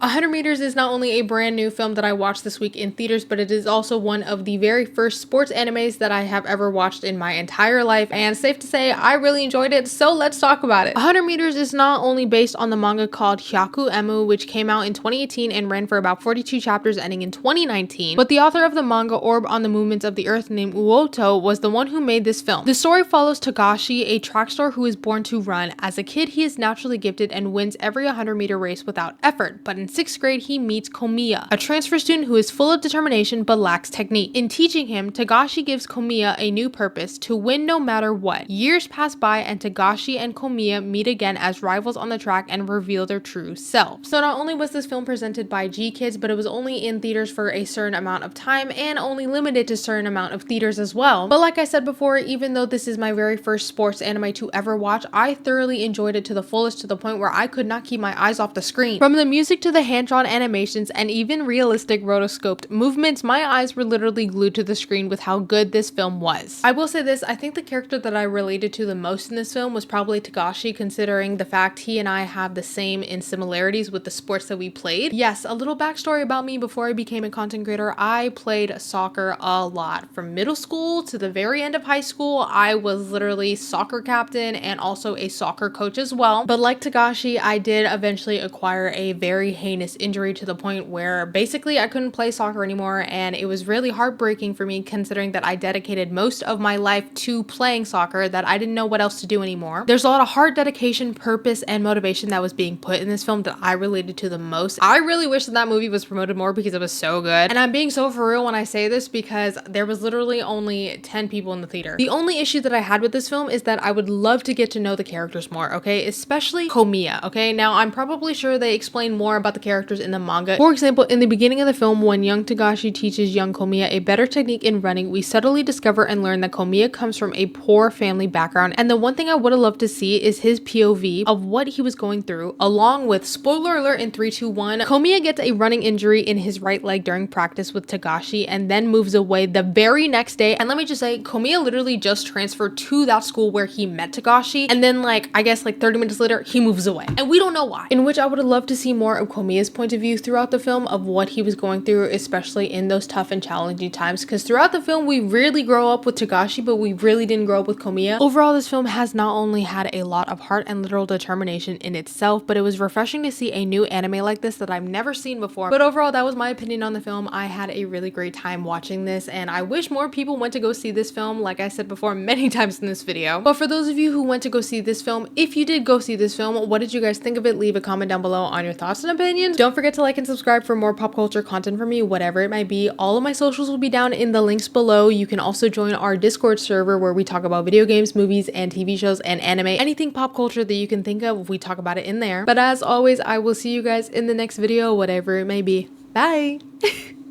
100 Meters is not only a brand new film that I watched this week in theaters, but it is also one of the very first sports animes that I have ever watched in my entire life, and safe to say, I really enjoyed it, so let's talk about it. 100 Meters is not only based on the manga called Hyaku Emu, which came out in 2018 and ran for about 42 chapters ending in 2019, but the author of the manga Orb on the Movements of the Earth named Uoto was the one who made this film. The story follows Togashi, a track star who is born to run. As a kid, he is naturally gifted and wins every 100-meter race without effort, but in 6th grade, he meets Komiya, a transfer student who is full of determination but lacks technique. In teaching him, Togashi gives Komiya a new purpose: to win no matter what. Years pass by and Togashi and Komiya meet again as rivals on the track and reveal their true selves. So not only was this film presented by Gkids, but it was only in theaters for a certain amount of time and only limited to a certain amount of theaters as well. But like I said before, even though this is my very first sports anime to ever watch, I thoroughly enjoyed it to the fullest, to the point where I could not keep my eyes off the screen. From the music to the hand-drawn animations and even realistic rotoscoped movements, my eyes were literally glued to the screen with how good this film was. I will say this, I think the character that I related to the most in this film was probably Togashi, considering the fact he and I have the same in similarities with the sports that we played. Yes, a little backstory about me: before I became a content creator, I played soccer a lot. From middle school to the very end of high school, I was literally soccer captain and also a soccer coach as well. But like Togashi, I did eventually acquire a very heinous injury to the point where basically I couldn't play soccer anymore, and it was really heartbreaking for me, considering that I dedicated most of my life to playing soccer, that I didn't know what else to do anymore. There's a lot of hard dedication, purpose, and motivation that was being put in this film that I related to the most. I really wish that movie was promoted more because it was so good. And I'm being so for real when I say this, because there was literally only 10 people in the theater. The only issue that I had with this film is that I would love to get to know the characters more, okay? Especially Komiya, okay? Now, I'm probably sure they explain more about the characters in the manga. For example, in the beginning of the film, when young Togashi teaches young Komiya a better technique in running, we subtly discover and learn that Komiya comes from a poor family background, and the one thing I would have loved to see is his POV of what he was going through, along with, spoiler alert in 3, 2, 1, Komiya gets a running injury in his right leg during practice with Togashi and then moves away the very next day. And let me just say, Komiya literally just transferred to that school where he met Togashi, and then I guess 30 minutes later, he moves away. And we don't know why. In which I would have loved to see more of Komiya's point of view throughout the film, of what he was going through, especially in those tough and challenging times, because throughout the film, we really grow up with Togashi, but we really didn't grow up with Komiya. Overall, this film has not only had a lot of heart and literal determination in itself, but it was refreshing to see a new anime like this that I've never seen before. But overall, that was my opinion on the film. I had a really great time watching this, and I wish more people went to go see this film, like I said before many times in this video. But for those of you who went to go see this film, if you did go see this film, what did you guys think of it? Leave a comment down below on your thoughts and opinions. Don't forget to like and subscribe for more pop culture content from me, whatever it might be. All of my socials will be down in the links below. You can also join our Discord server where we talk about video games, movies, and TV shows and anime. Anything pop culture that you can think of, we talk about it in there. But as always, I will see you guys in the next video, whatever it may be. Bye!